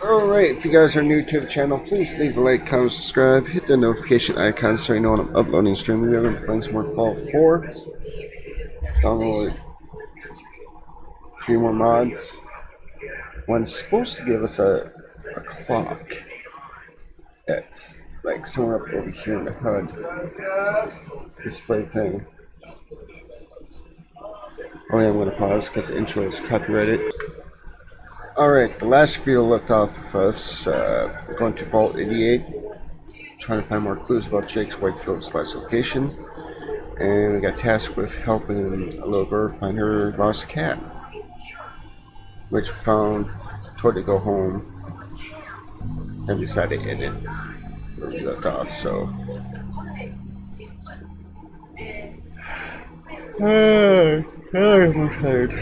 Alright, if you guys are new to the channel, please leave a like, comment, subscribe, hit the notification icon so you know when I'm uploading and streaming. We're going to be playing some more Fallout 4. Download 3 more mods. One's supposed to give us a clock that's like somewhere up over here in the HUD display thing. Oh yeah, I'm going to pause because the intro is copyrighted. Alright, the last video left off of us going to Vault 88, trying to find more clues about Jake Whitfield's last location, and we got tasked with helping a little girl find her lost cat, which we found, told her to go home, and we decided to end it where we left off, so. I'm tired.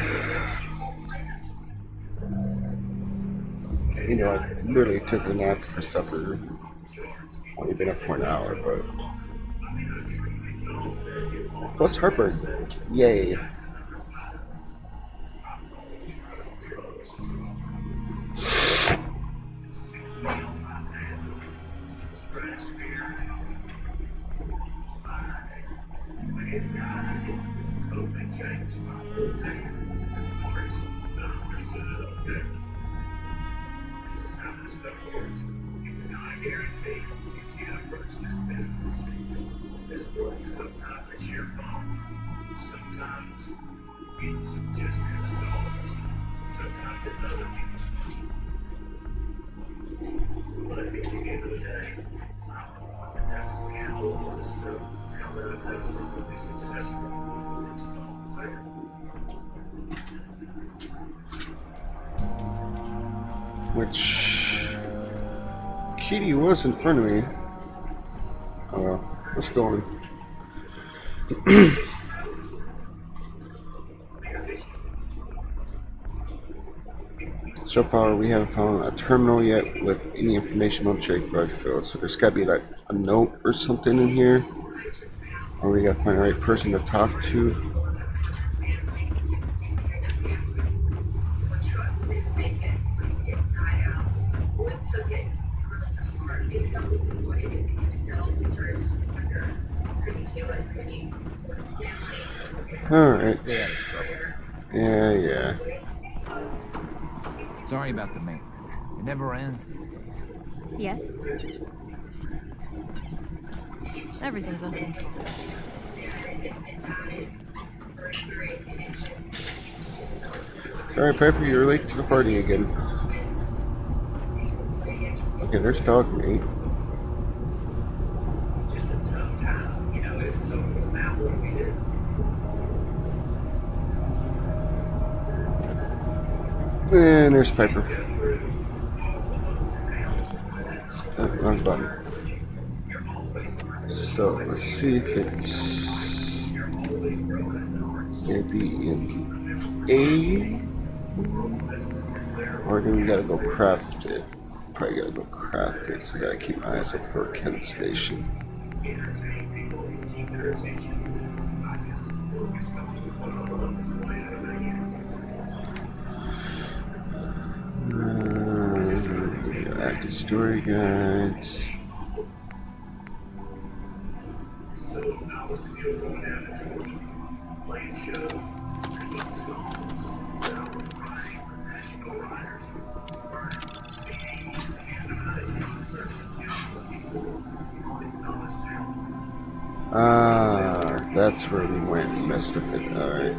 You know, I literally took a nap for supper. Only been up for an hour, but plus heartburn. Yay. Sometimes it's your fault. Sometimes it's just installs. Sometimes it's other people's fault. But at the end of the day, that's the handle of the stuff. How that has to be successful and solve fair. Which Kitty was in front of me. Oh well, let's go on. So far, we haven't found a terminal yet with any information about Jake Whitfield, so there's gotta be like a note or something in here. Or we gotta find the right person to talk to. Alright. Yeah. Sorry about the maintenance. It never ends these days. Yes? Everything's under control. Sorry, Pepper, you're late to the party again. Okay, there's dog meat. And there's Piper. Wrong button. So let's see if it's gonna be in A, or do we gotta go craft it? Probably gotta go craft it, so I gotta keep my eyes up for Kent Station. Active story guides. So I was still going down to Georgia, playing shows, singing songs, that I was writing for national writers, singing, and concerts and people in this college town. That's where we went and messed with it. Alright.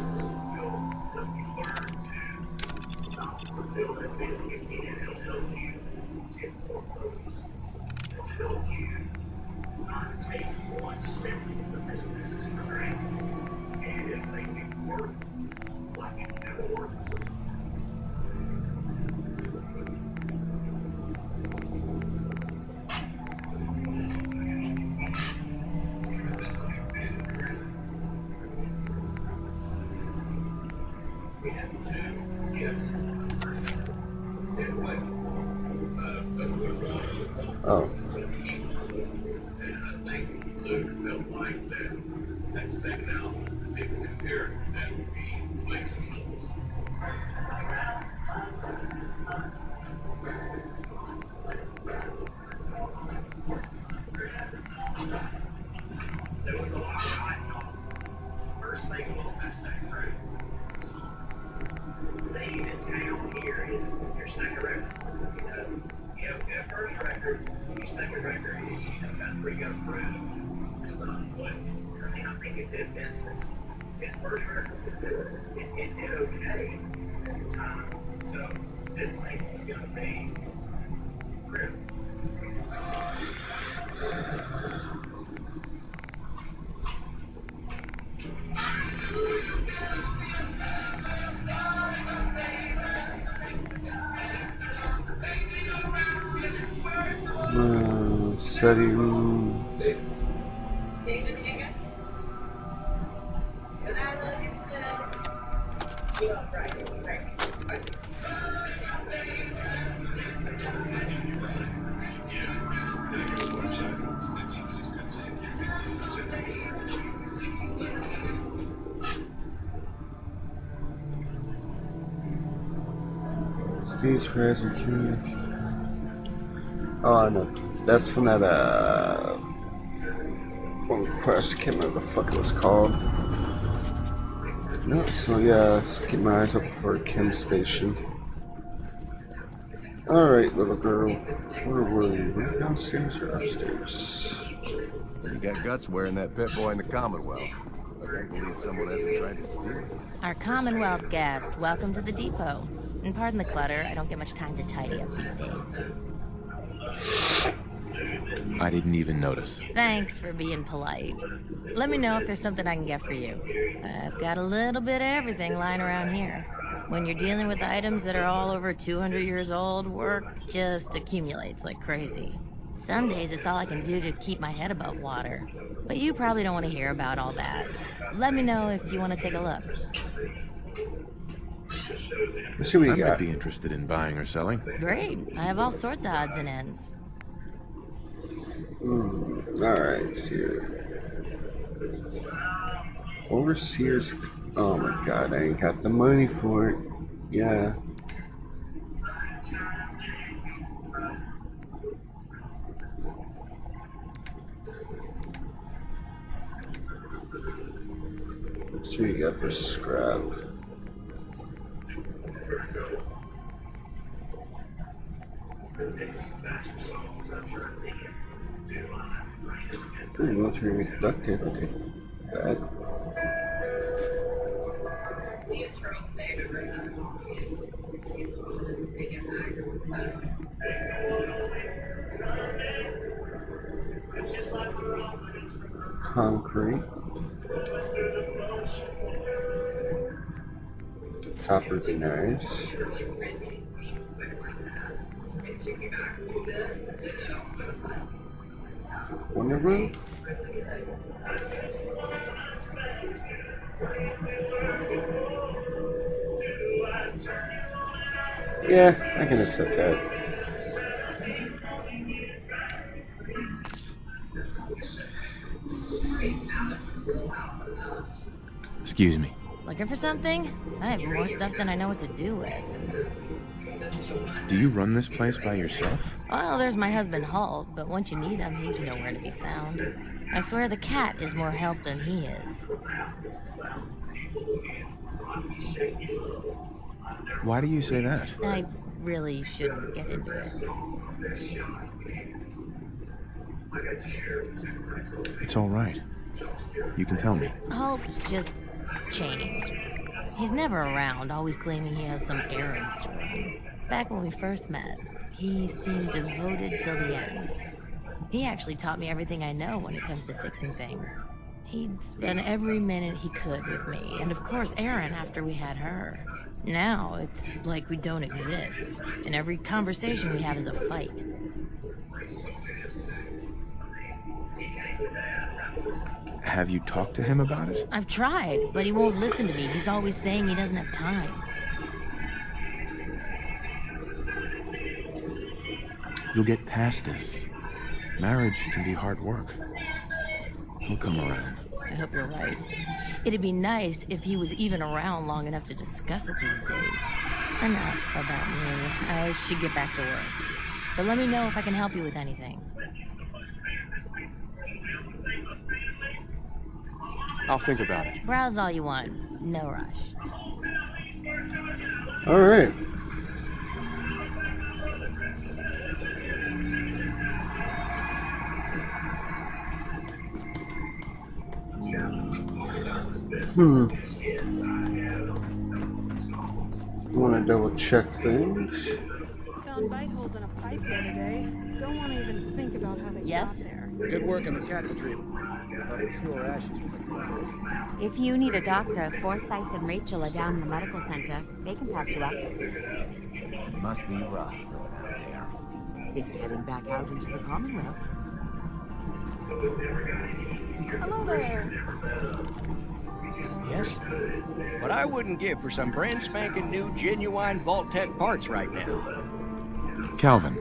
Oh. in this instance, it's for her. It did okay at the time. So this thing is gonna be critical. Setting. Steve Scratch and King. Oh no, that's from that one quest. I can't remember what the fuck it was called. No, so yeah, let's keep my eyes open for Kim's station. Alright, little girl. Where were you? Were you downstairs or upstairs? You got guts wearing that pit boy in the Commonwealth. I can't believe someone hasn't tried to steal you. Our Commonwealth guest, welcome to the depot. And pardon the clutter, I don't get much time to tidy up these days. I didn't even notice. Thanks for being polite. Let me know if there's something I can get for you. I've got a little bit of everything lying around here. When you're dealing with items that are all over 200 years old, work just accumulates like crazy. Some days it's all I can do to keep my head above water. But you probably don't want to hear about all that. Let me know if you want to take a look. Let's see what you I got. might be interested in buying or selling. Great. I have all sorts of odds and ends. Alright, here. Overseers. Oh my god, I ain't got the money for it. Yeah. Let's see what you got for scrap. Ooh, military duct tape, okay. That. Concrete. Copper would be nice. Wonder Room? Yeah, I can accept that. Excuse me. Looking for something? I have more stuff than I know what to do with. Do you run this place by yourself? Well, there's my husband Halt, but once you need him, he's nowhere to be found. I swear the cat is more help than he is. Why do you say that? I really shouldn't get into it. It's all right. You can tell me. Halt's just changed. He's never around, always claiming he has some errands to run. Back when we first met, he seemed devoted till the end. He actually taught me everything I know when it comes to fixing things. He'd spend every minute he could with me, and of course Erin after we had her. Now, it's like we don't exist, and every conversation we have is a fight. Have you talked to him about it? I've tried, but he won't listen to me. He's always saying he doesn't have time. You'll get past this. Marriage can be hard work. He'll come around. I hope you're right. It'd be nice if he was even around long enough to discuss it these days. Enough about me. I should get back to work. But let me know if I can help you with anything. I'll think about it. Browse all you want. No rush. All right. Want to double check things. Found bite holes in a pipe the other day. Don't want to even think about how they Yes? got there. Good work on the cat retrieval. Thought for sure Ashes was a problem. If you need a doctor, Forsyth and Rachel are down in the medical center. They can patch you up. It must be rough living out there. If you're heading back out into the Commonwealth. Hello there. Yes? What I wouldn't give for some brand spanking new genuine Vault-Tec parts right now. Calvin,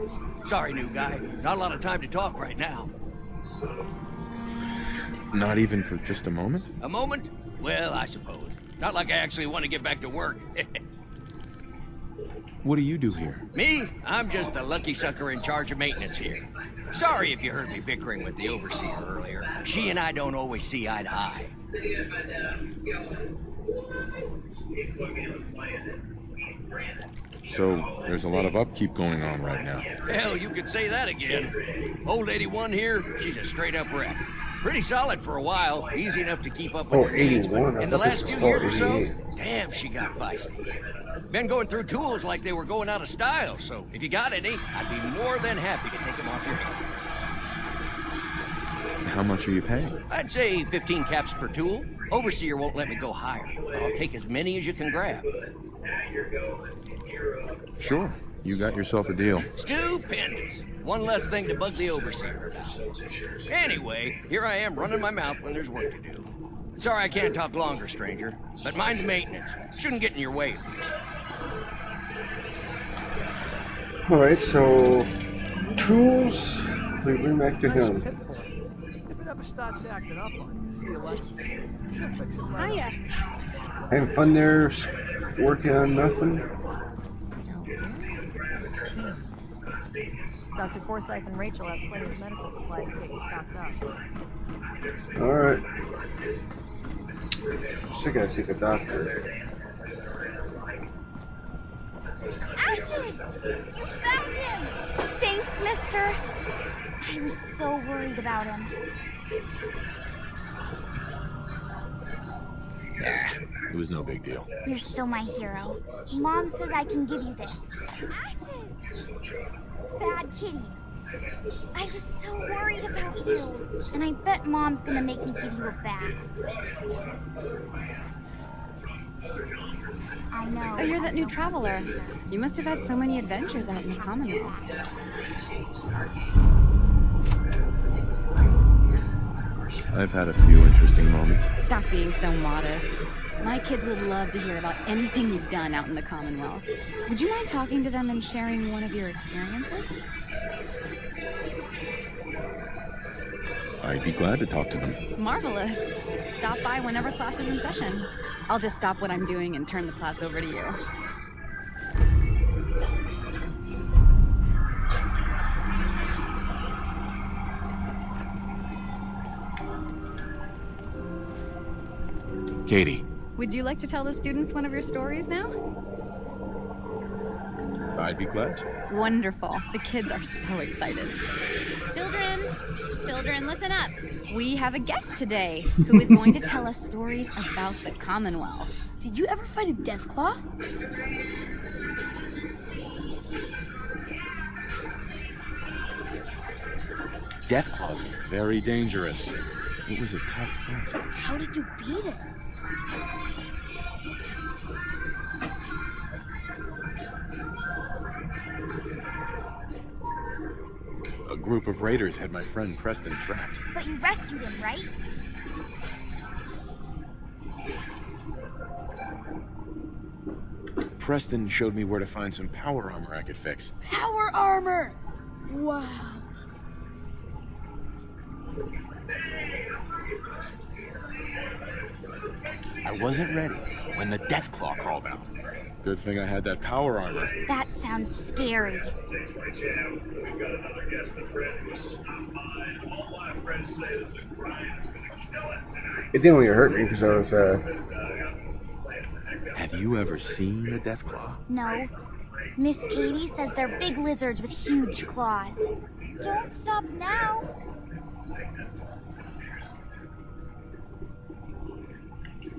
Sorry, new guy. Not a lot of time to talk right now. not even for just a moment? A moment? Well, I suppose. Not like I actually want to get back to work. What do you do here? Me? I'm just the lucky sucker in charge of maintenance here. Sorry if you heard me bickering with the overseer earlier. She and I don't always see eye to eye. So, there's a lot of upkeep going on right now. Hell, you could say that again. Old 81 here, she's a straight-up wreck. Pretty solid for a while, easy enough to keep up with Oh, her needs, but 81. I in the thought this last was few for years or so, 88. damn, she got feisty. Been going through tools like they were going out of style, so if you got any, I'd be more than happy to take them off your hands. How much are you paying? I'd say 15 caps per tool. Overseer won't let me go higher, but I'll take as many as you can grab. Sure, you got yourself a deal. Stupendous. One less thing to bug the overseer about. Anyway, here I am running my mouth when there's work to do. Sorry I can't talk longer, stranger, but mind the maintenance. Shouldn't get in your way, at least. Alright, so tools we bring back to him. If it ever starts acting up on you, see Alexis. She'll fix it right Hiya. Having fun there, working on nothing. Dr. Forsyth and Rachel have plenty of medical supplies to get you stocked up. Alright. Still gotta see the doctor. Ashes! You found him! Thanks, mister. I was so worried about him. It was no big deal. You're still my hero. Mom says I can give you this. Ashes! Bad kitty. I was so worried about you. And I bet Mom's gonna make me give you a bath. I know. Oh, you're that new traveler. You must have had so many adventures out in the Commonwealth. I've had a few interesting moments. Stop being so modest. My kids would love to hear about anything you've done out in the Commonwealth. Would you mind talking to them and sharing one of your experiences? I'd be glad to talk to them. Marvelous. Stop by whenever class is in session. I'll just stop what I'm doing and turn the class over to you. Katie, Would you like to tell the students one of your stories now? I'd be glad to. Wonderful. The kids are so excited. Children, listen up. We have a guest today who is going to tell us stories about the Commonwealth. Did you ever fight a Deathclaw? Deathclaws are very dangerous. It was a tough fight. How did you beat it? A group of raiders had my friend Preston trapped. But you rescued him, right? Preston showed me where to find some power armor I could fix. Power armor! Wow. I wasn't ready when the Deathclaw crawled out. Good thing I had that power armor. That sounds scary. We've got another guest, a friend who has stopped by, and all my friends say that the grind is going to kill it tonight. It didn't really hurt me because I was Have you ever seen a Deathclaw? No. Miss Katie says they're big lizards with huge claws. Don't stop now.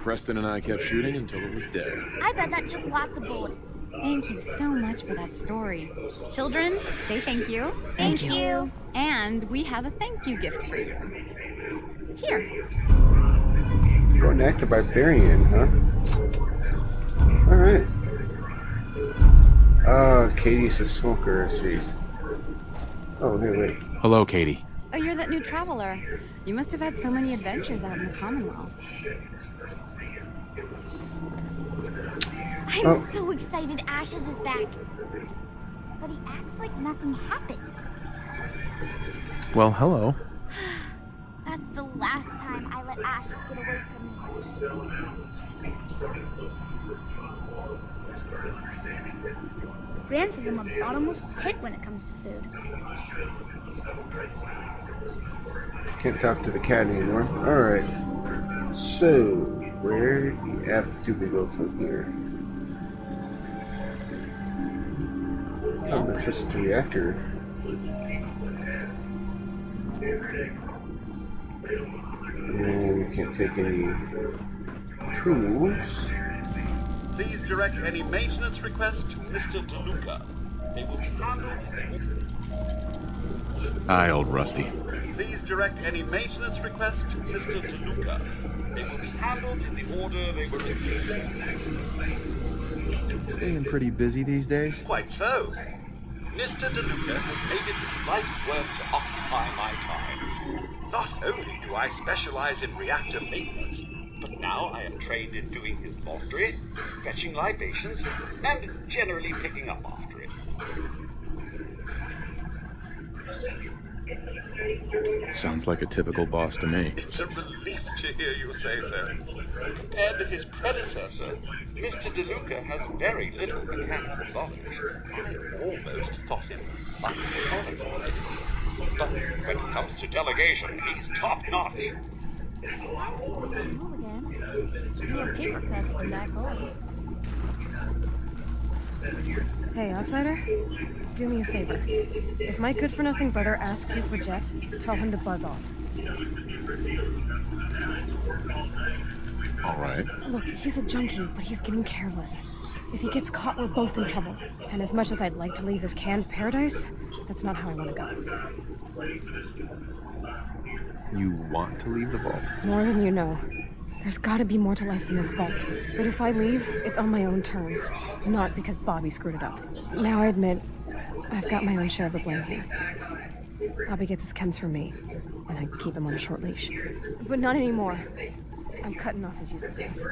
Preston and I kept shooting until it was dead. I bet that took lots of bullets. Thank you so much for that story. Children, say thank you. Thank you. And we have a thank you gift for you. Here. Going to act a barbarian, huh? Alright. Katie's a smoker, I see. Oh, here, wait. Hello, Katie. Oh, you're that new traveler. You must have had so many adventures out in the Commonwealth. I'm so excited Ashes is back. But he acts like nothing happened. Well, hello. That's the last time I let Ashes get away from me. Gran says I'm a bottomless pit when it comes to food. Can't talk to the cat anymore. Alright. So, where the F do we go from here? Oh, there's just a reactor. And we can't take any tools. Please direct any maintenance requests to Mr. DeLuca. They will be handled. Aye, old Rusty. Please direct any maintenance requests to Mr. DeLuca. They will be handled in the order they were received. Staying pretty busy these days? Quite so. Mr. DeLuca has made it his life's work to occupy my time. Not only do I specialize in reactor maintenance, but now I am trained in doing his laundry, fetching libations, and generally picking up after it. Sounds like a typical boss to me. It's a relief to hear you say so. Compared to his predecessor, Mr. DeLuca has very little mechanical knowledge. I almost thought him unqualified. But when it comes to delegation, he's top-notch. Fewer paper cuts than that gold. Hey, outsider. Do me a favor. If my good-for-nothing brother asks you for Jet, tell him to buzz off. All right. Look, he's a junkie, but he's getting careless. If he gets caught, we're both in trouble. And as much as I'd like to leave this canned paradise, that's not how I want to go. You want to leave the vault? More than you know. There's gotta be more to life than this vault. But if I leave, it's on my own terms. Not because Bobby screwed it up. Now I admit, I've got my own share of the blame here. Bobby gets his chems from me, and I keep him on a short leash. But not anymore. I'm cutting off his uselessness.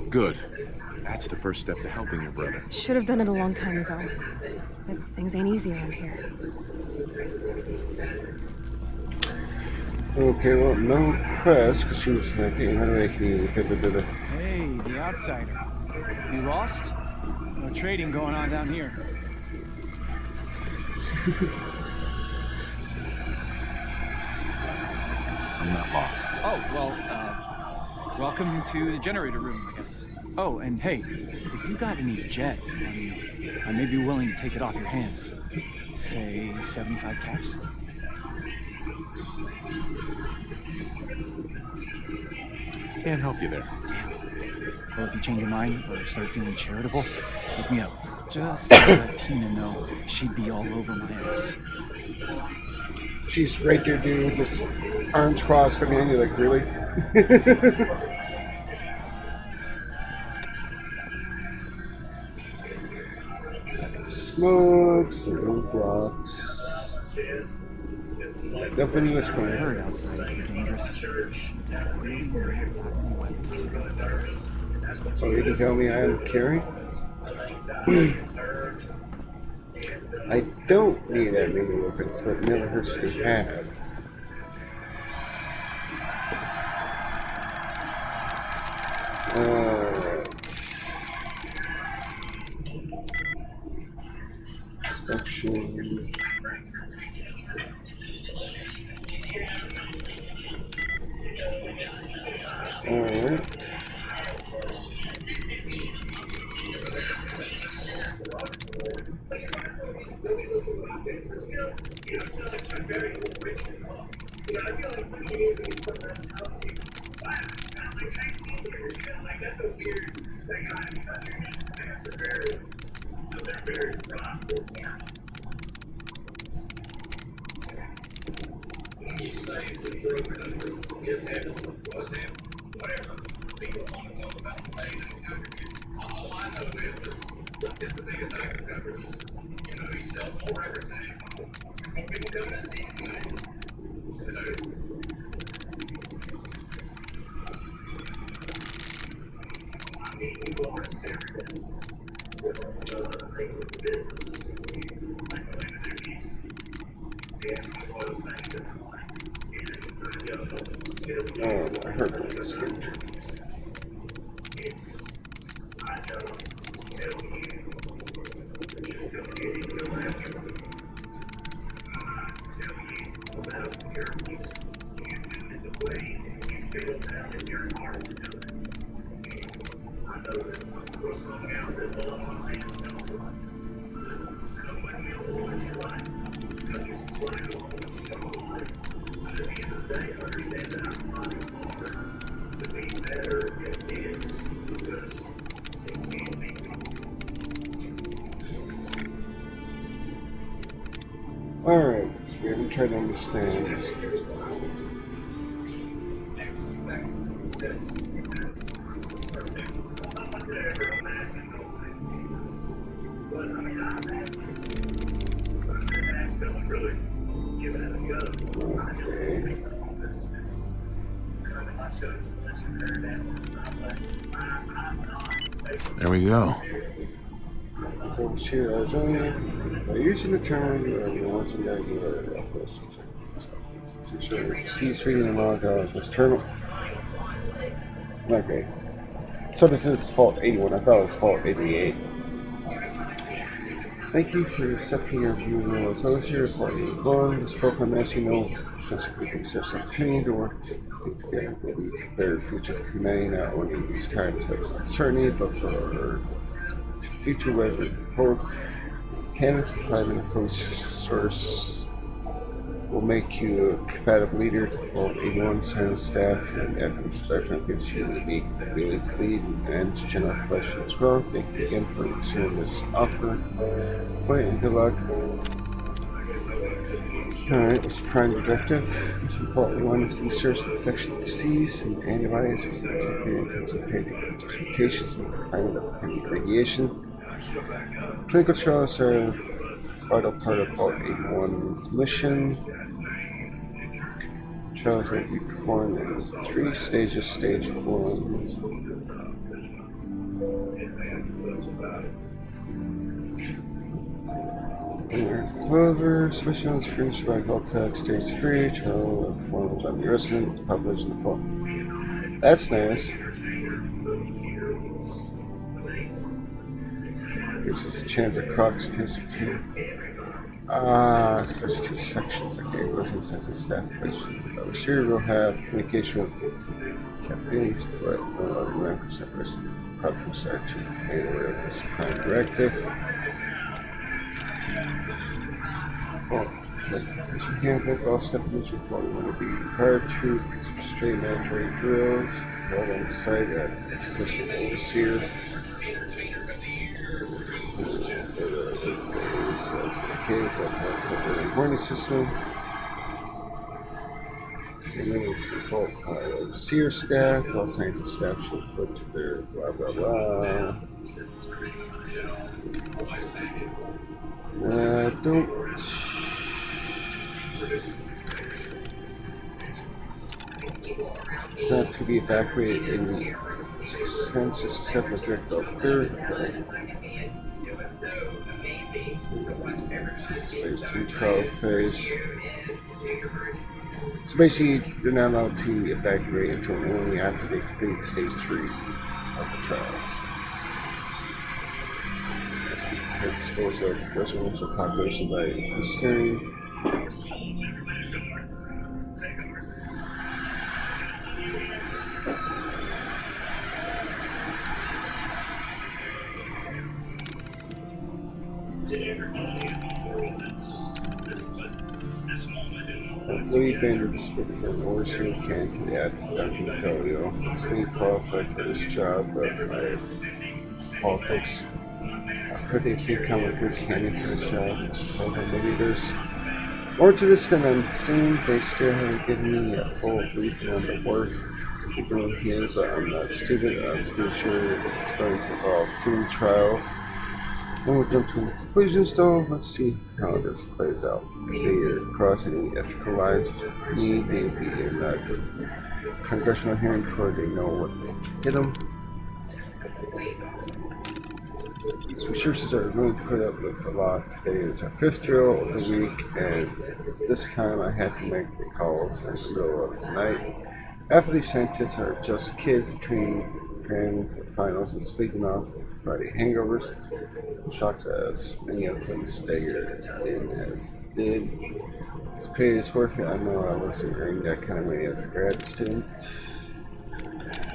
Good. That's the first step to helping your brother. Should have done it a long time ago. But things ain't easy around here. Okay, well, no press, because she was like, hey, how do I make any... Hey, the outsider. You lost? No trading going on down here. I'm not lost. Oh, well, welcome to the generator room, I guess. Oh, and hey, if you got any jet, I may be willing to take it off your hands. Say 75 caps. Can't help you there. Well, if you change your mind or start feeling charitable, hit me up. Just to let Tina know she'd be all over my ass. She's right there, dude, with this arms crossed. I mean, you're like, really? Smoke, some roadblocks. Nothing in this corner. Heard outside is dangerous. Oh, you can tell me I'm carrying? I don't need that many weapons, but it never hurts to have. Inspection. Alright. Oh, I heard about this game. Alright, so we haven't tried to understand this. There we go. So here, by using the term, you are launching the idea of this. Cease reading and log out this terminal. Okay. So this is fault 81. I thought it was fault 88. Thank you for accepting your view rule. As long as you're fault 81, this program as you know, just a quick research opportunity to work together with the better future for humanity, not only in these times of uncertainty, but for the future where we both can supply and approach source will make you a compatible leader to fault 81 center staff and after respect gives you the unique ability to lead and ends general collection as well. Thank you again for considering this offer. Point and good luck. Alright, this prime directive. Mission fault 81 is to research infectious disease and antibodies with particularly intensive patient mutations and the climate of radiation. Clinical trials are a vital part of fault 81's mission. Trials will be performed in 3 stages. Stage 1. Clover's mission is finished by Voltec. Stage 3. Trial will be performed on the resident population of fault. That's nice. Gives us a chance at Croc's Taser 2. So there's 2 sections. Okay, version census staff relation. Our series will have communication with captains, but no other members at risk. Problems are to be made aware of this prime directive. Mission handbook. All staff mission flow will be required to participate in mandatory drills held on site at Education Overseer. Warning system. And then to default overseer staff. All scientist staff should put to their blah blah blah. Don't. It's not to be evacuated in the census except with direct third. Stage 3 trial phase. So basically, they're not allowed to evacuate until only after they complete stage 3 of the trials. As we prepare to dispose of residential population by Eastern. Hopefully, bandits for an overseer can add to Duncan Pelio. Stay qualified for this job, but my politics. Could they think I'm a good candidate for this job? Although maybe there's more to this than I'm seeing. They still haven't given me a full briefing on the work we're doing here, but I'm not stupid. I'm pretty sure it's going to involve human trials. When we jump to conclusions, though, let's see how this plays out. If they are crossing any ethical lines with me, they'll be in a congressional hearing before they know what to hit them. These researchers are willing to put up with a lot. Today is our 5th drill of the week, and this time I had to make the calls in the middle of the night. Half of these scientists are just kids between cramming for finals and sleeping off Friday hangovers. I'm shocked as many of them staggered in as did. This pay is worth it. I know I wasn't earning that kind of money as a grad student.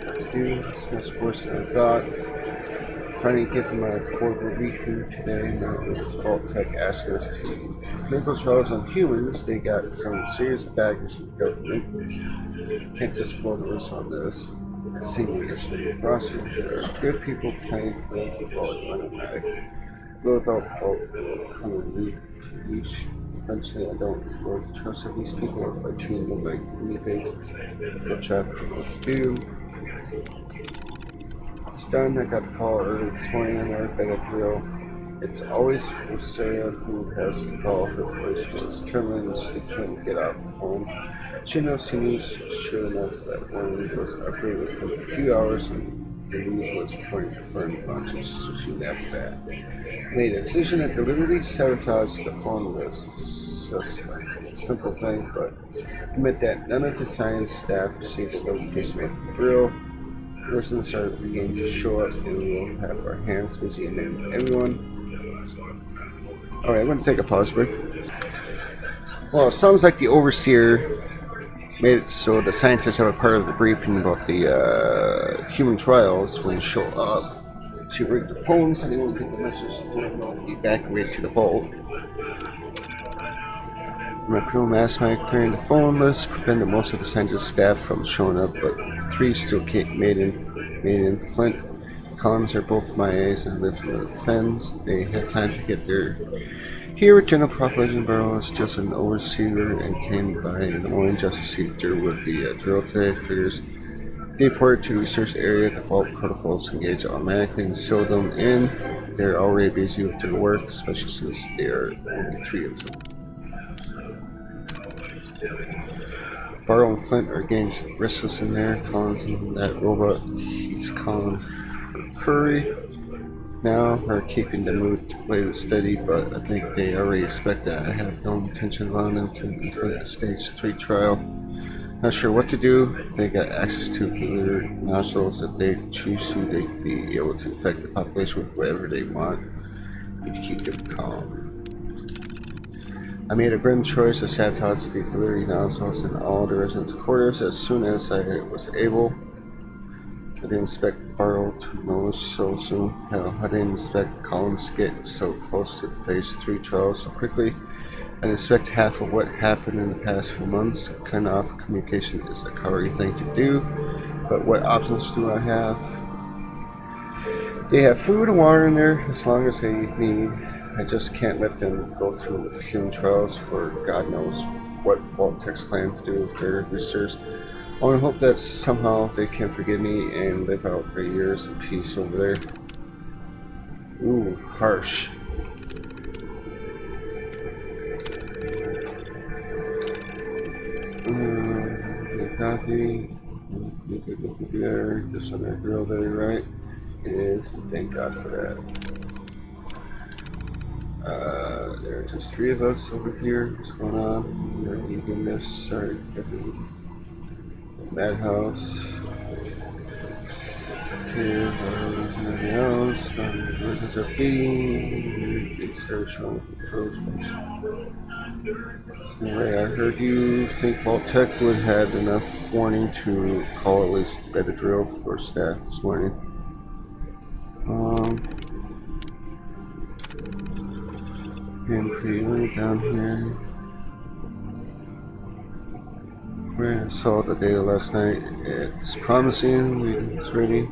What to do? It's much worse than I thought. Finally given my forward review today, now it's Vault-Tec asking us to clinical trials on humans. They got some serious baggage from the government. Can't just blow the whistle on this. Seemingly it's really process. There are good people playing political ball automatic. Little adult hope will come and lead to use. Eventually, I don't really trust these people by treating them like guinea pigs. For chapter what to do. It's done. I got the call early this morning on our beta drill. It's always with Sarah who has to call. Her voice was trembling and she couldn't get off the phone. She knows he knew sure enough that one was upgraded within a few hours and the news was reporting confirmed launches soon after that. Made a decision that deliberately sabotaged the phone was just a simple thing, but admit that none of the science staff received a notification of the drill. Persons are beginning to show up and we will have our hands busy and then everyone. Alright, I'm going to take a pause break. Well, it sounds like the overseer made it so the scientists that were part of the briefing about the human trials wouldn't show up. She rigged the phones and they wouldn't get the message to them evacuate to the vault. My crew mass by clearing the phone list prevented most of the scientist staff from showing up, but 3 still made in. Flint, Collins are both my age and lived with friends. They had time to get there. Here at General Population Bureau is just an overseer and came by in the morning just to see if there would be a drill today. Figures they reported to the research area. The vault protocols engage automatically and seal them in. They're already busy with their work, especially since there are only 3 of them. Barrow and Flint are getting restless in there. Collins and that robot, he's calling Curry now, are keeping the mood to play with steady, but I think they already expect that. I have no intention of allowing them to complete the stage 3 trial. Not sure what to do. They got access to nuclear nodules. If they choose to, they'd be able to affect the population with whatever they want. Need to keep them calm. I made a grim choice to sabotage the delivery nozzles in all the residents' quarters as soon as I was able. I didn't expect Barrow to know so soon. Hell, I didn't expect Collins to get so close to the phase 3 trials so quickly. I didn't expect half of what happened in the past few months. Cutting off communication is a cowardly thing to do, but what options do I have? They have food and water in there as long as they need. I just can't let them go through with human trials for God knows what Vault-Tec's plan to do with their research. I want to hope that somehow they can forgive me and live out their years in peace over there. Ooh, harsh. Copy. You could look there, just on that drill there, right? It is. Thank God for that. There are just 3 of us over here. What's going on? We're eating this. Sorry, madhouse. Here, everything else. Versions are beating. They start showing controls. Anyway, I heard you think Vault-Tec would have enough warning to call at least beta drill for staff this morning. Getting pretty late down here. We saw the data last night. It's promising. It's ready.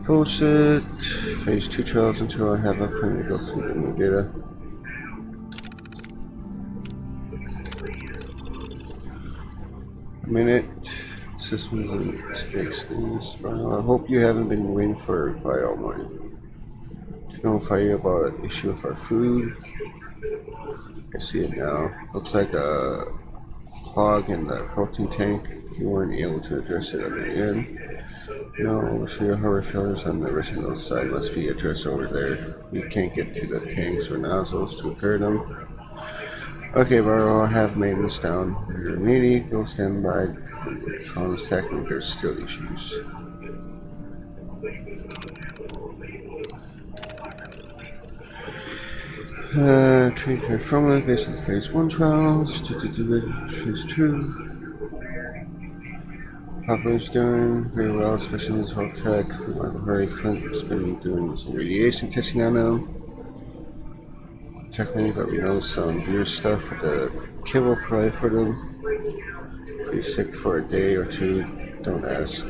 Bullshit. Phase 2 trials until I have a plan to go through the new data. A minute. Systems and mistakes. I hope you haven't been waiting for a reply all morning. To notify you about an issue with our food. I see it now. Looks like a clog in the protein tank. You weren't able to address it at the end. No, so your harbor failures on the original side must be addressed over there. You can't get to the tanks or nozzles to repair them. Okay, Barrow, I have maintenance down. You're immediate. Go stand by. Columns attacking. There's still issues. Trade care formula based on phase 1 trials. Phase 2. Population's doing very well, especially in this whole tech. Harry Flint has been doing some radiation testing on them. Check me, but we know some weird stuff with the kibble probably for them. Pretty sick for a day or two, don't ask.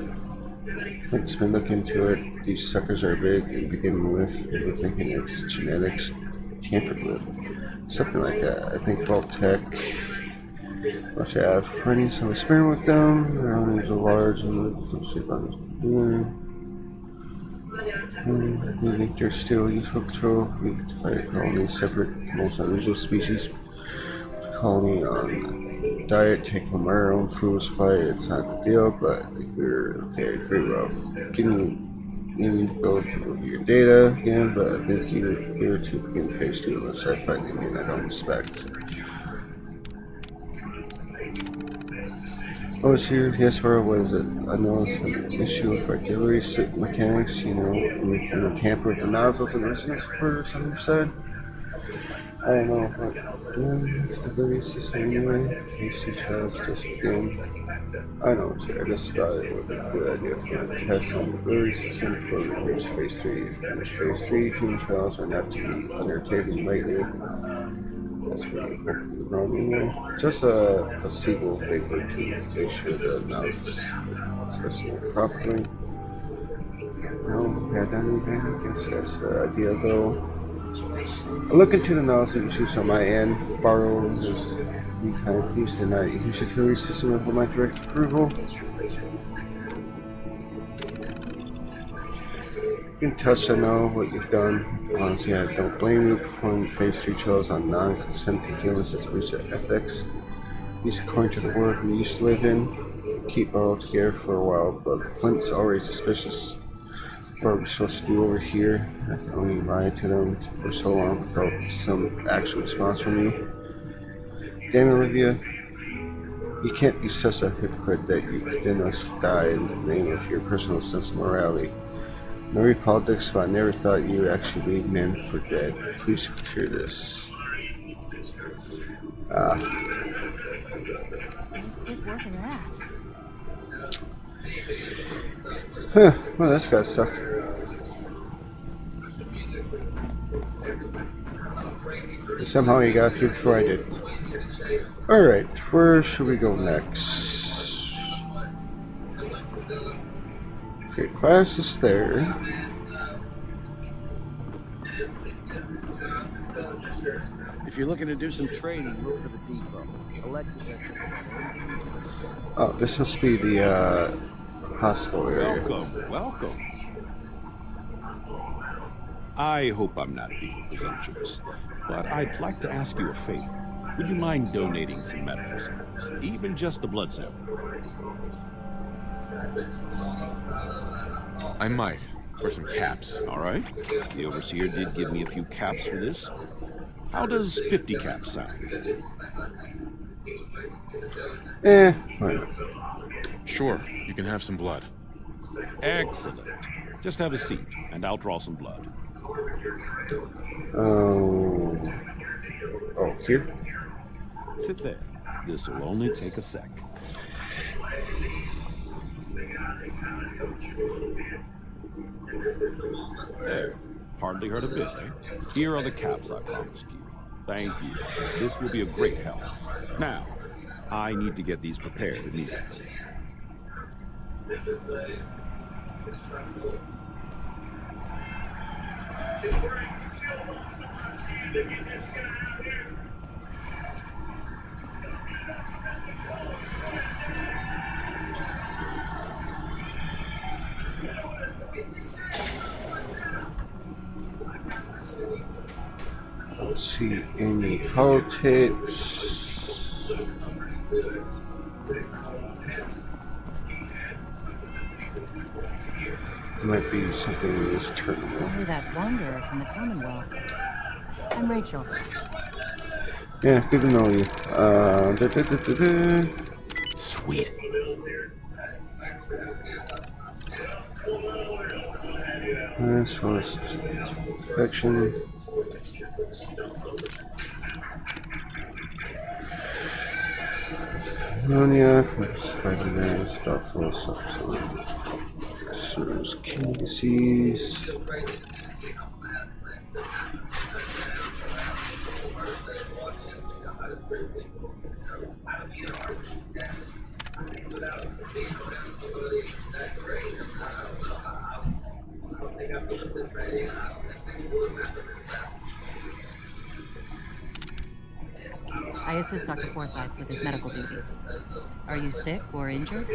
Flint's been looking into it. These suckers are big to begin with. We're thinking it's genetics tampered with. Something like that. I think Vault Tech must have running some experiment with them. Their owners are large and some sleep on we think they're still useful control. We could fight a colony separate, the most unusual species. The colony on diet, take from our own food supply, it's not a deal, but I think we're okay pretty well. Maybe go through your data again, but I think you're clear to begin phase 2 unless I find anything I don't expect. Oh, it's here. Yes, bro. What is it? I know it's an issue with artillery mechanics. You know, if you tamper with the nozzles and resistance supporters on your side. I don't know what stability system anyway. Phase 2 trials just begin. I know, sir. I just thought it would be a good idea to test on the delivery system before we reach phase 3. Finish phase 3. Human trials are not to be undertaken lightly. That's really wrong anyway. Just a placebo vapor to make sure the nozzles testing properly. No, had done anything. I guess that's the idea though. I'll look into the nozzle issues on my end. Borrow this meantime, please deny use the delivery system with my direct approval. You can touch, I know what you've done. Honestly, I don't blame you. Performing phase 3 trials on non-consenting humans as a breach of ethics. These according to the world we used to live in. Keep all together for a while, but Flint's already suspicious. What are we supposed to do over here? I can only lie to them for so long without some actual response from you. Damn it, Olivia. You can't be such a hypocrite that you condemn us to die in the name of your personal sense of morality. No politics, but I never thought you actually leave men for dead. Please secure this. Quick work of that. Huh, well, that's gotta suck. Somehow you got here before I did. Alright, where should we go next? Okay, class is there. If you're looking to do some trading, look for the depot. Alexis has just about everything. Oh, this must be the hospital area. Welcome. I hope I'm not being presumptuous, but I'd like to ask you a favor. Would you mind donating some medical samples, even just a blood sample? I might, for some caps. All right. The overseer did give me a few caps for this. How does 50 caps sound? Right. Sure, you can have some blood. Excellent. Just have a seat, and I'll draw some blood. Oh, here? Sit there. This will only take a sec. There. Hardly hurt a bit, eh? Here are the caps I promised you. Thank you. This will be a great help. Now, I need to get these prepared immediately. Don't see any holotaps. Might be something in this terminal. You're that wanderer from the Commonwealth. I'm Rachel. Yeah, good to know you. Sweet. This was infection. Pneumonia, vitamin, doubtful, suffers from serves kidney disease. I assist Dr. Forsyth with his medical duties. Are you sick or injured?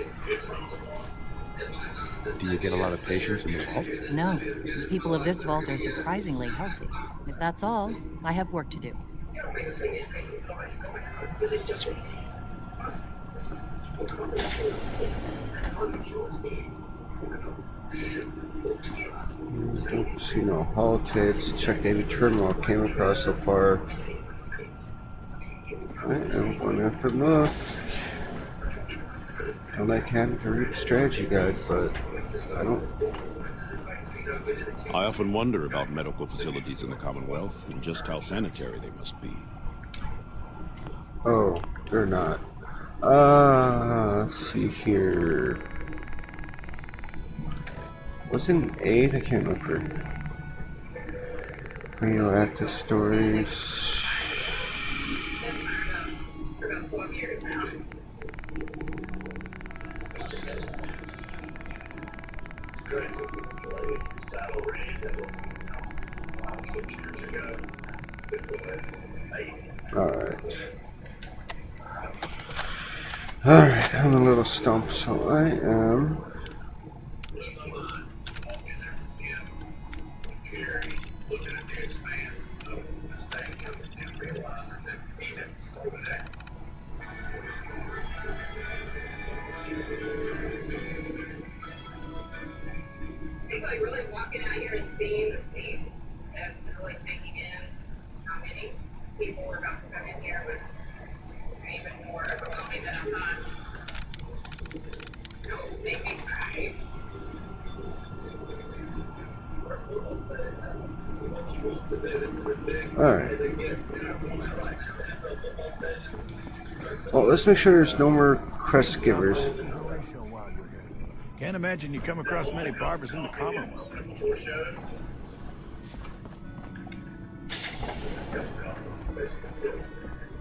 Do you get a lot of patients in the vault? No. The people of this vault are surprisingly healthy. If that's all, I have work to do. Don't see no holotapes. Check every terminal I came across so far. Alright, I'm going to have to look. I like having to read the strategy guide, but I don't. I often wonder about medical facilities in the Commonwealth and just how sanitary they must be. Oh, they're not. Let's see here. Was it an 8? I can't remember. Radioactive stories. Alright, I'm a little stumped, so I am. Like really walking out here and seeing the scene and really taking in how many people were about to come in here was even more overwhelming than I thought. Don't make me cry. Alright. Well, let's make sure there's no more crest givers. Can't imagine you come across many barbers in the Commonwealth.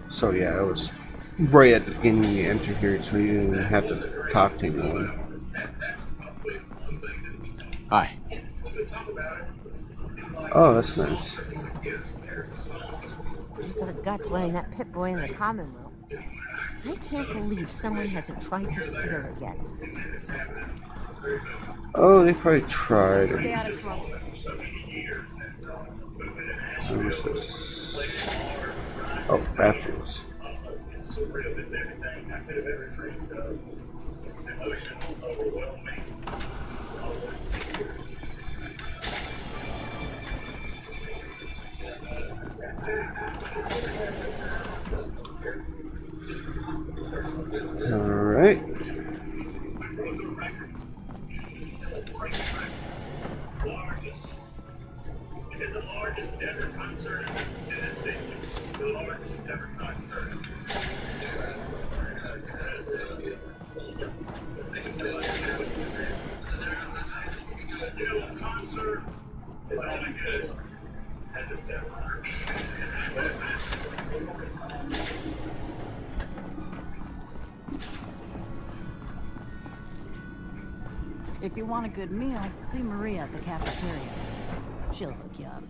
So yeah, it was right at the beginning you enter here, so you didn't even have to talk to anyone. Hi. Oh, that's nice. Look at the guts letting that pit boy in the Commonwealth. I can't believe someone hasn't tried to steal it yet. Oh, they probably tried. Stay out of trouble. What is this? Oh, bathrooms. Alright. Is it the largest ever concert in this station? The largest ever concert. You know, a concert is only good If you want a good meal, see Maria at the cafeteria. She'll hook you up.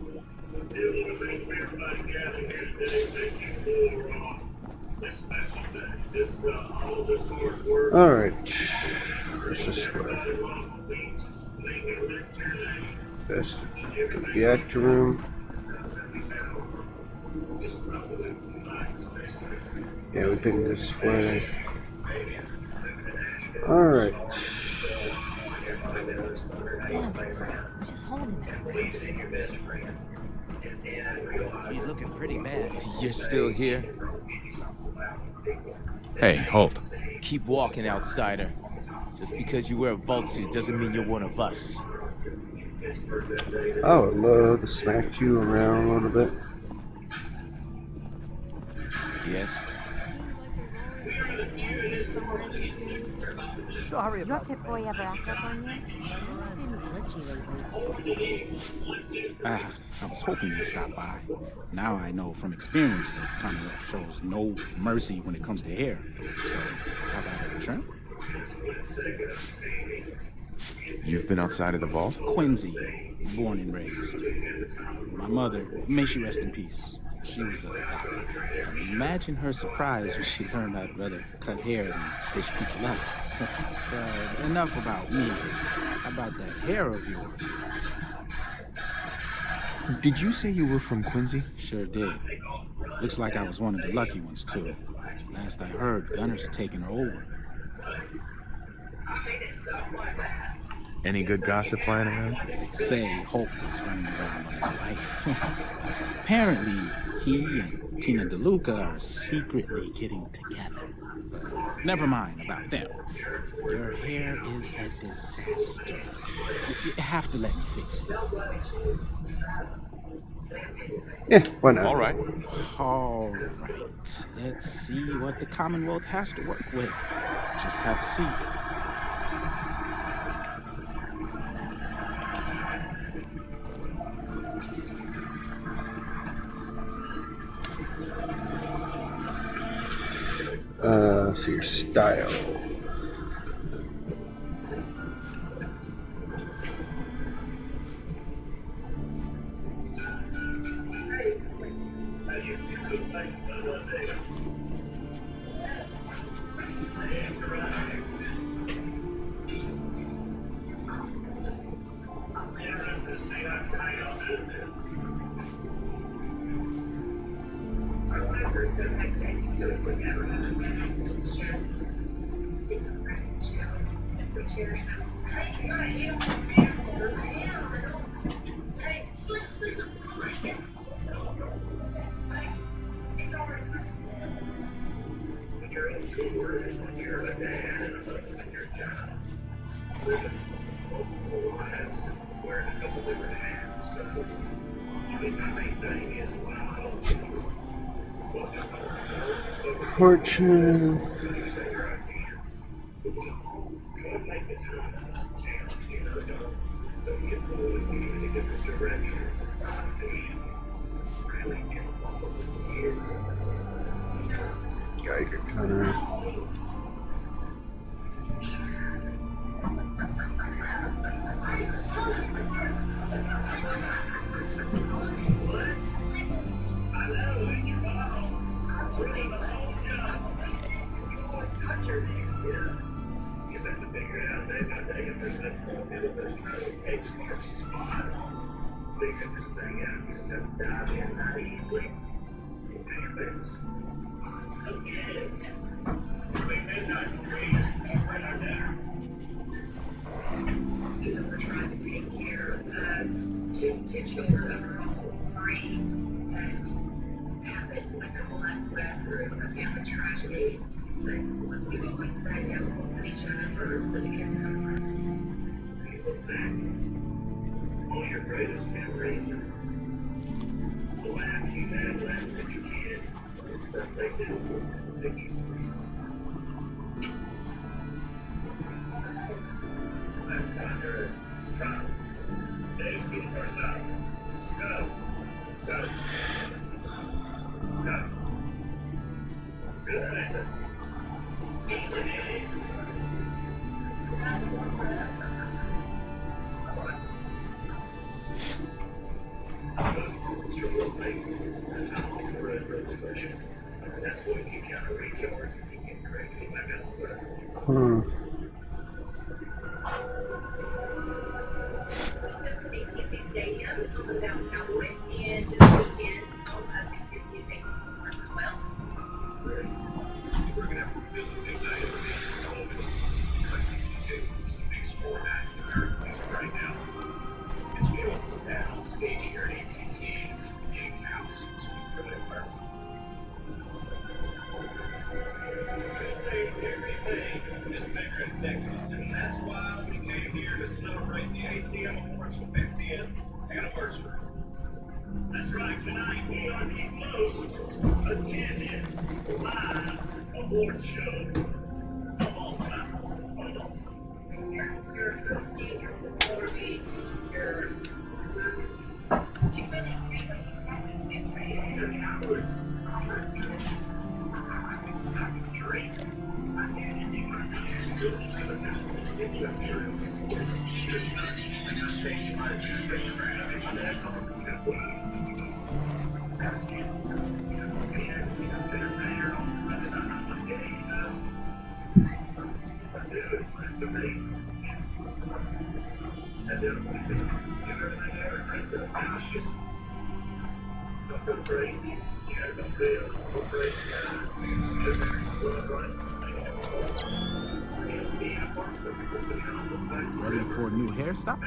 Alright. Where's this way? That's the reactor room. Yeah, we've been this way. Alright. Damn it. Just hold him there. She's looking pretty bad. You're still here? Hey, hold. Keep walking, outsider. Just because you wear a vault suit doesn't mean you're one of us. I would love to smack you around a little bit. Yes? Sorry about Your Pip-Boy ever act up on you? It's been glitchy lately. I was hoping you'd stop by. Now I know from experience that Commonwealth shows no mercy when it comes to hair. So, how about a trim? You've been outside of the vault? Quincy, born and raised. My mother, may she rest in peace. She was a doctor. Imagine her surprise when she learned I'd rather cut hair than stitch people up. But enough about me. How about that hair of yours? Did you say you were from Quincy? Sure did. Looks like I was one of the lucky ones, too. Last I heard, Gunners had taken her over. Any good gossip flying around? They say Hope was running around with his wife. Apparently, he and Tina DeLuca are secretly getting together. But never mind about them. Your hair is a disaster. You have to let me fix it. Yeah, why not? All right. Let's see what the Commonwealth has to work with. Just have a seat. So your style. Fortunate. Geiger counter. That's what you gotta reach over to get crazy like that. Hmm. Welcome to AT&T Stadium on the Dallas Cowboys, and this weekend, I think you're getting big as well. We're gonna have to build a new night of the moment. It's a big sport act in American music right now. As we open that on stage here at AT&T, it's a big house. It's really hard. Everything is bigger in Texas, and that's why we came here to celebrate the ACM Awards 50th anniversary. That's right, tonight we are the most attended live awards show of all time. You're hosting your performing, your 2-minute Ready for a new hairstyle?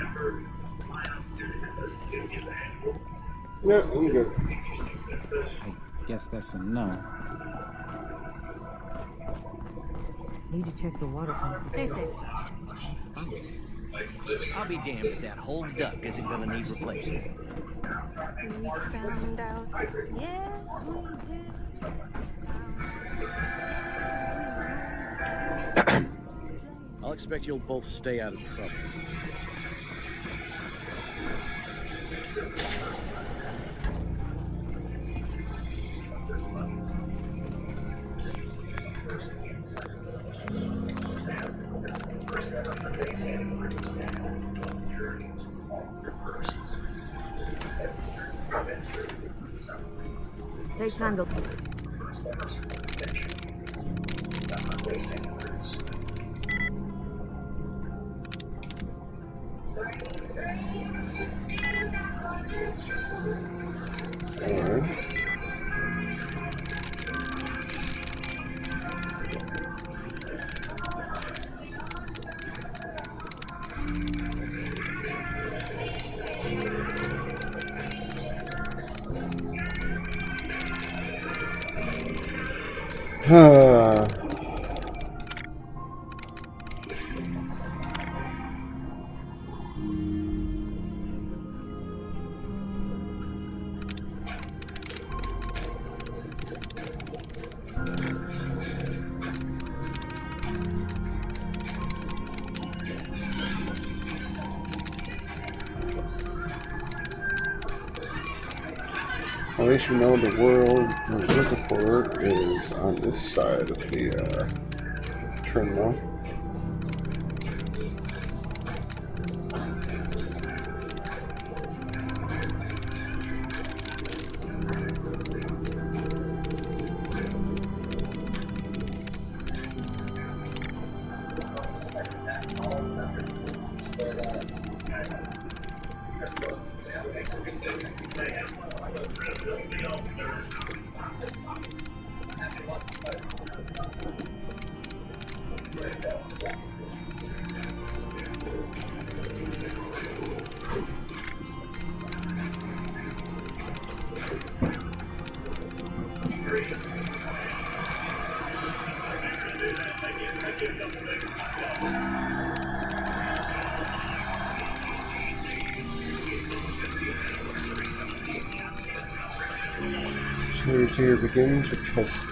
Yeah, I'm good. I guess that's a no. Need to check the water pump. Stay safe, sir. I'll be damned if that whole duck isn't gonna need replacing. We found out. Yes, we did. I'll expect you'll both stay out of trouble. Take time to. At least we know the world we're looking for is on this side of the terminal. Series here begins or tested.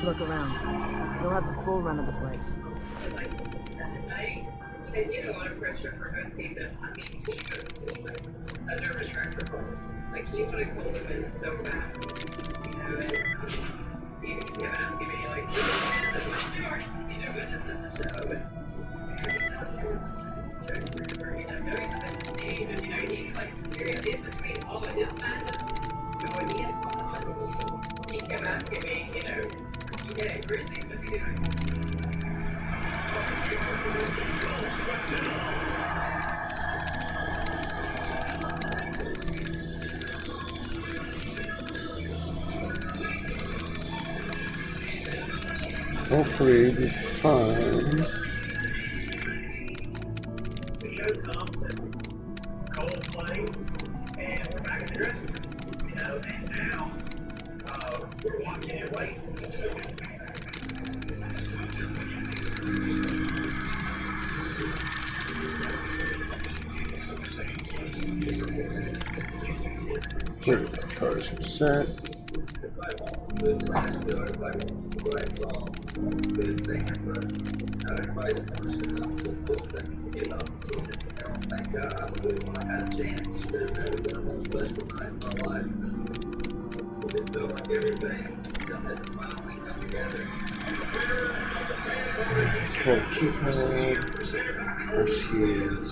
Look around. You'll have the full run of the place. I do don't want to pressure for both teams. I mean, he was a nervous wreck before. Like, he would have called him in so bad. You know, and he kept asking me, like, this is my story. You know, but this is the show. And Hopefully it'll be fun. The show comes and Cole plays, and we're back in the dressing room, you know, and now we're watching it wait. Good, try some set. Try to keep our sleeves.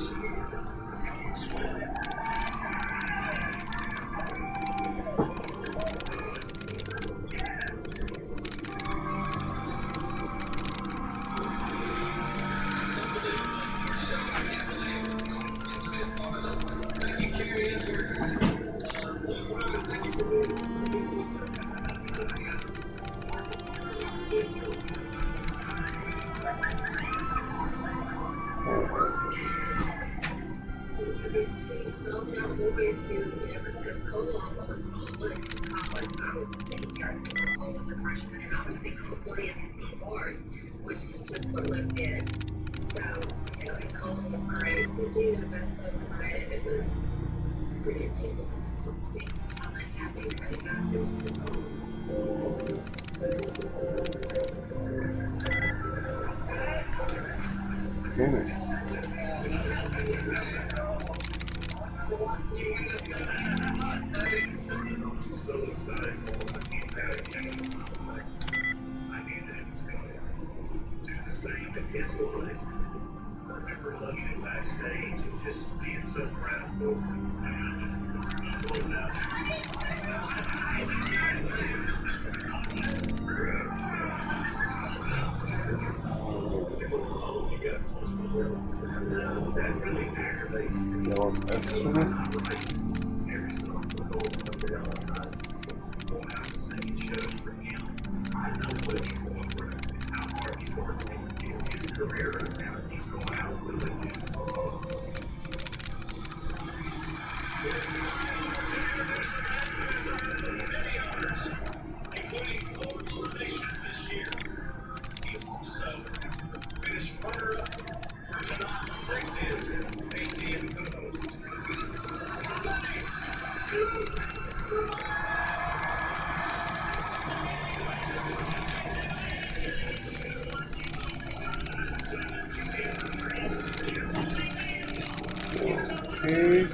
Which is just what Luke did. So, you know, it Cole looked great. He did the best look tonight, and it was pretty amazing to see how happy everybody got this. So excited. I knew that it was going to do the same in his life. I remember hugging him backstage and just being so proud for him. That really aggravates me. No estimate. Every song was always coming down all night. Going out and singing shows for him. I know what he's going through and how hard he's working to get his career right now. He's going out with it. Many honors, including 4 nominations this year. He also finished runner-up for tonight's sexiest ACM co-host. Okay.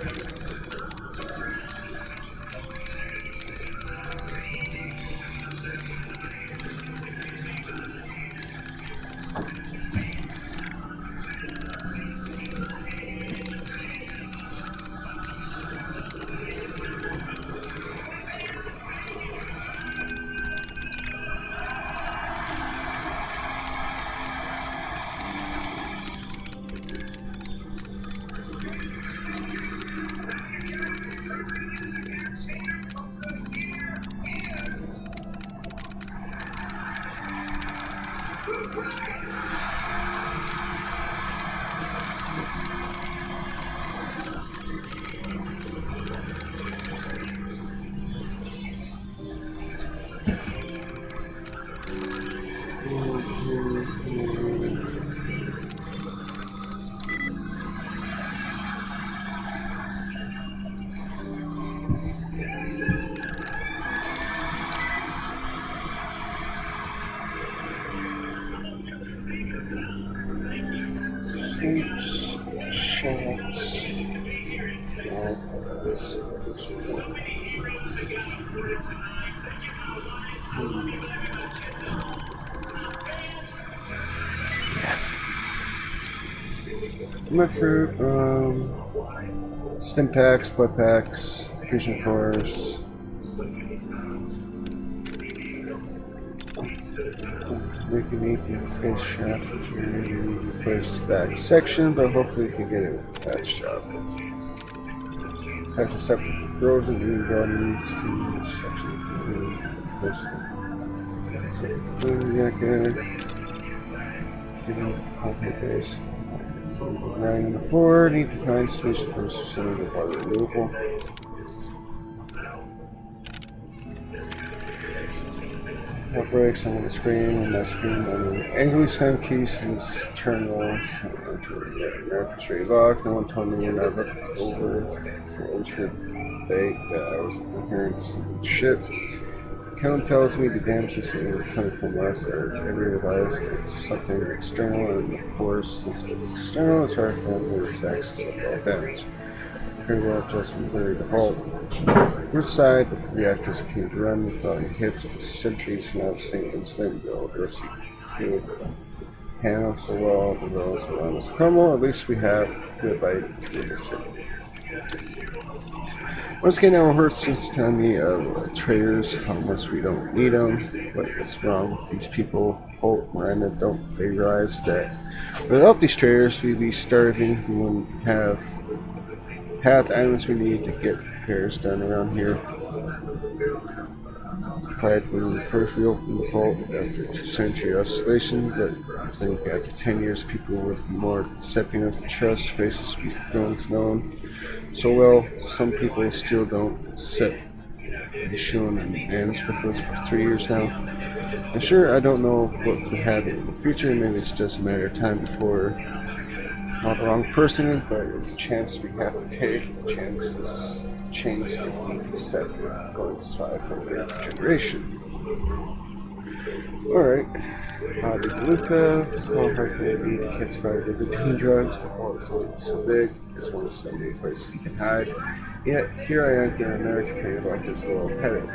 Sleeps, shots. This one. Yes. My fruit, stim packs, blood packs, fusion cores. Making 18 space shaft engineering replace back section, but hopefully we can get it with a patch job. Patch receptor for corrosion, new gun needs to each section for the person. Base. 9 and 4 need to find solution for sustainable water removal. Outbreaks on the screen, on my screen, angrily send keys to this terminals. Refrigerator lock. No one told me when I looked over for intro bait that I was inherent some shit. Count tells me the damage is coming from us or every device. It's something external, and of course, since it's external, it's hard for them to access without damage. Pretty well just from the default. Which side, the reactors came to run without any hits to centuries, not a single incident. The old Rusty could handle so well the roads around us crumble. At least we have good light to the city. Once again, our horse is telling me of traders, how much we don't need them. What is wrong with these people? Holt, Miranda, don't they realize that without these traders, we'd be starving. We wouldn't have the items we need to get repairs done around here. Fired when we first reopened the vault after 2-century isolation, but I think after 10 years, people would be more accepting of the trust faces we've grown to know them so well. Some people still don't accept showing them hands with us for 3 years now. And sure, I don't know what could happen in the future. Maybe it's just a matter of time before not the wrong person, but it's a chance we have to take. A chance is change that we need to set if going to strive for the next generation. Alright. Luca. How hard can it be? Kids probably between drugs. The hole is only so big. There's only so many places he can hide. Yet, here I am getting American pain about this little petting.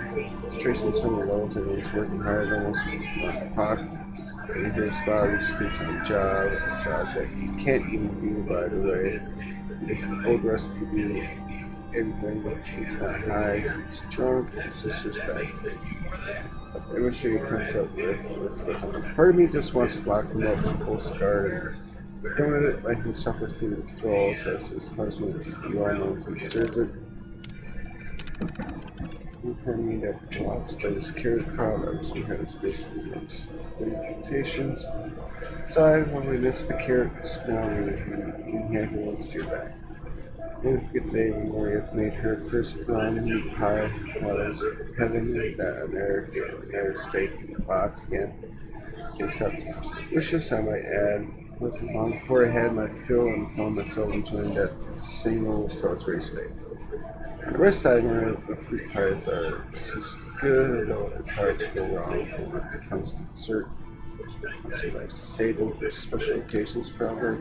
He's tracing similar levels and he's working hard almost on the clock. And he hears about he sleeps on a job that he can't even do right away. If the old rest to do everything, but he's not high, he's drunk, his sister's back. Every sure he comes up with this goes on. Part of me just wants to lock him up and post the guard and don't let him suffer through the withdrawals as his punishment. You all know he deserves it. For me that lost that is carried products we have especially limitations. Side when we miss the carrots, now we have one steer back. Don't forget today when Maria made her first blonde meat pie while I was having that American steak in the box again. It's up to suspicious, I might add. Wasn't long before I had my fill and found myself enjoying that same old Salisbury steak. On the rest side, the fruit pies are just good, though it's hard to go wrong when it comes to dessert. She likes to save them for special occasions, probably.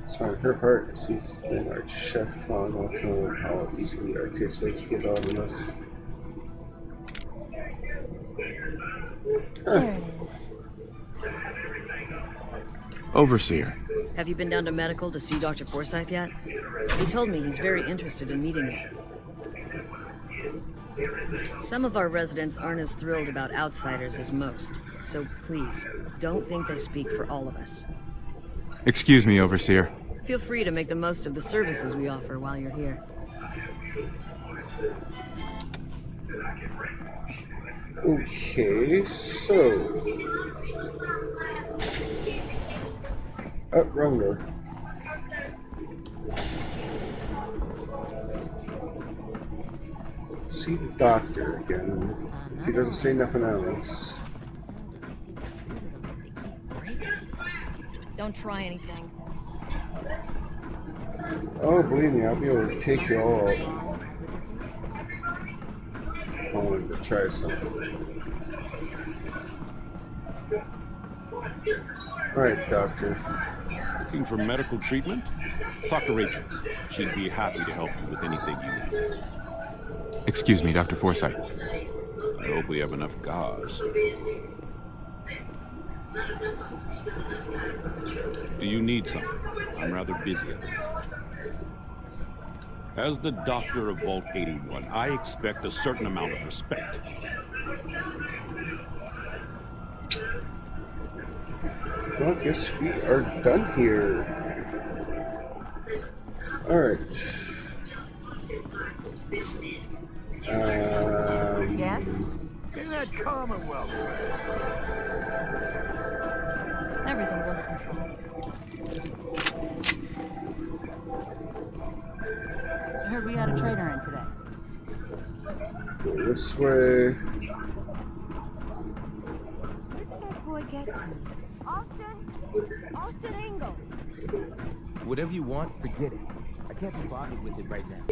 It's on her part, she's been our chef on also how easily our taste buds get on us. There it is. Overseer. Have you been down to medical to see Dr. Forsyth yet? He told me he's very interested in meeting you. Some of our residents aren't as thrilled about outsiders as most, so please, don't think they speak for all of us. Excuse me, Overseer. Feel free to make the most of the services we offer while you're here. Okay, so... wrong door. See the doctor again. If he doesn't say nothing else. Don't try anything. Oh, believe me, I'll be able to take you all out. If I wanted to try something. Alright, doctor. Looking for medical treatment? Talk to Rachel. She'd be happy to help you with anything you need. Excuse me, Dr. Forsyth. I hope we have enough gauze. Do you need something? I'm rather busy at the moment. As the doctor of Vault 81, I expect a certain amount of respect. Well, I guess we are done here. Alright. Yes? In that Commonwealth. Everything's under control. I heard we had a traitor in today. Go this way. Where did that boy get to? Austin Engel. Whatever you want, forget it. I can't be bothered with it right now.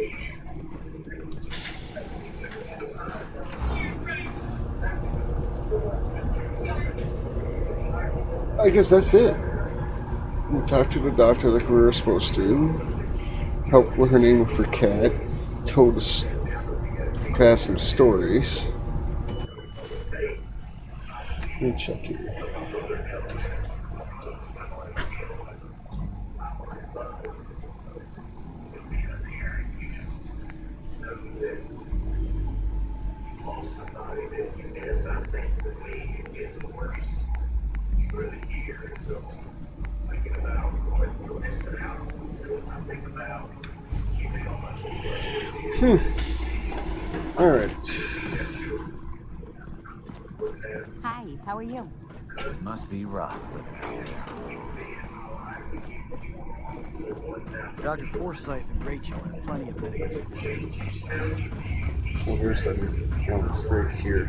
I guess that's it. We talked to the doctor like we were supposed to. Helped with her name with her cat. Told us the class some stories. Let me check here. Alright. Hi, how are you? It must be rough living out there. Dr. Forsyth and Rachel have plenty of medical supplies. Well, here's the one that's right here.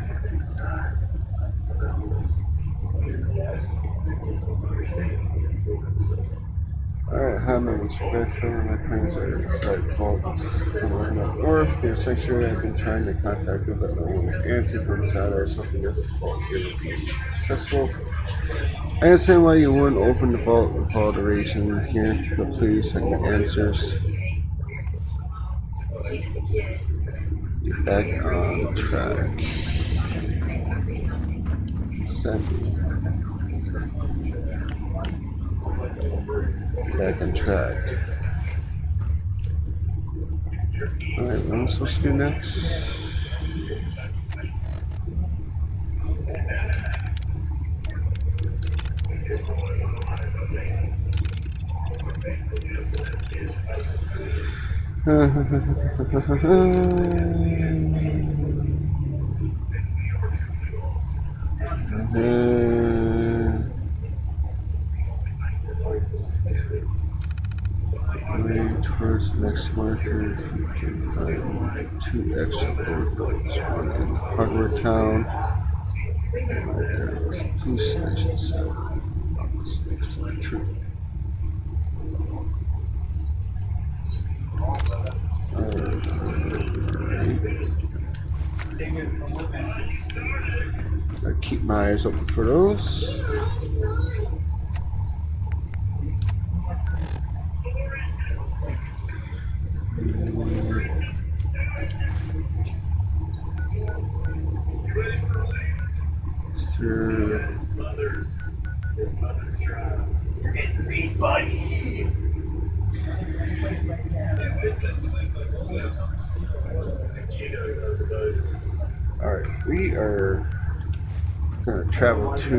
Alright, Hammond was bad for my parents are inside fault. I'm up north, near sanctuary. I've been trying to contact them, but no one's answered from the side. I was hoping this fault here would be accessible. I understand why you wouldn't open the vault with alteration here, but please send me answers. Get back on track. Send me. Back on track. Alright, what am I supposed to do next? Towards the next marker, you can find 2 extra portals, one in Hardware Town, and right there is a police station center. Next to the tree. I keep my eyes open for those. You're getting beat, buddy. Alright, we are gonna travel to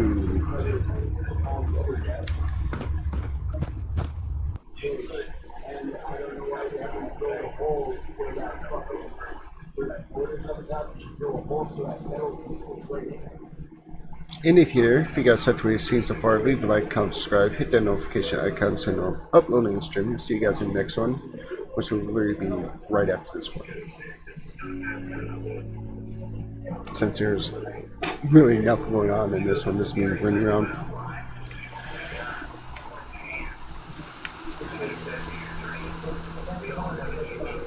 And if you guys like what you've seen so far, leave a like, comment, subscribe, hit that notification icon so you know I'm uploading and streaming. See you guys in the next one, which will really be right after this one. Since there's really nothing going on in this one, this means running around.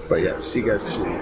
But yeah, see you guys soon.